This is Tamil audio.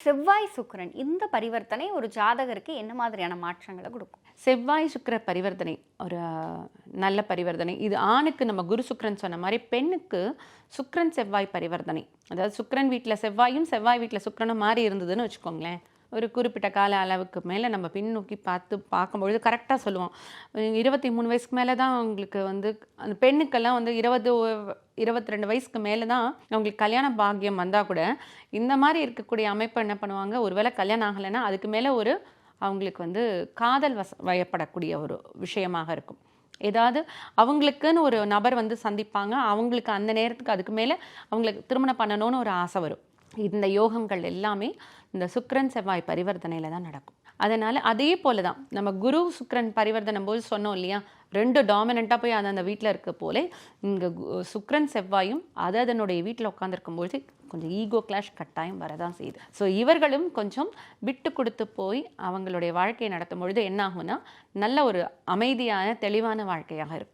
செவ்வாய் சுக்கிரன் இந்த பரிவர்த்தனை ஒரு ஜாதகருக்கு என்ன மாதிரியான மாற்றங்களை கொடுக்கும்? செவ்வாய் சுக்கிர பரிவர்த்தனை ஒரு நல்ல பரிவர்த்தனை. இது ஆணுக்கு நம்ம குரு சுக்கிரன் சொன்ன மாதிரி, பெண்ணுக்கு சுக்கிரன் செவ்வாய் பரிவர்த்தனை. அதாவது சுக்கிரன் வீட்டில் செவ்வாயும் செவ்வாய் வீட்டில் சுக்கிரனும் மாறி இருந்ததுன்னு வச்சுக்கோங்களேன். ஒரு குறிப்பிட்ட கால அளவுக்கு மேலே நம்ம பின்னோக்கி பார்க்கும்பொழுது கரெக்டாக சொல்லுவோம். 23 வயசுக்கு மேலே தான் அவங்களுக்கு வந்து, அந்த பெண்ணுக்கெல்லாம் வந்து 22 வயசுக்கு மேலே தான் அவங்களுக்கு கல்யாண பாக்கியம் வந்தால் கூட, இந்த மாதிரி இருக்கக்கூடிய அமைப்பு என்ன பண்ணுவாங்க, ஒருவேளை கல்யாணம் ஆகலைன்னா அதுக்கு மேலே ஒரு அவங்களுக்கு வந்து காதல் வயப்படக்கூடிய ஒரு விஷயமாக இருக்கும். ஏதாவது அவங்களுக்குன்னு ஒரு நபர் வந்து சந்திப்பாங்க, அவங்களுக்கு அந்த நேரத்துக்கு அதுக்கு மேலே அவங்களுக்கு திருமணம் பண்ணணும்னு ஒரு ஆசை வரும். இந்த யோகங்கள் எல்லாமே இந்த சுக்கிரன் செவ்வாய் பரிவர்த்தனையில் தான் நடக்கும். அதனால் அதே போல தான் நம்ம குரு சுக்கிரன் பரிவர்த்தனை போது சொன்னோம் இல்லையா, 2 டாமினண்ட்டாக போய் அந்த வீட்டில் இருக்க போல இங்கே சுக்கிரன் செவ்வாயும் அதனுடைய வீட்டில் உட்காந்துருக்கும்போது கொஞ்சம் ஈகோ கிளாஷ் கட்டாயம் வரதான் செய்யுது. ஸோ இவர்களும் கொஞ்சம் விட்டு கொடுத்து போய் அவங்களுடைய வாழ்க்கையை நடத்தும் பொழுது என்ன ஆகும்னா, நல்ல ஒரு அமைதியான தெளிவான வாழ்க்கையாக இருக்கும்.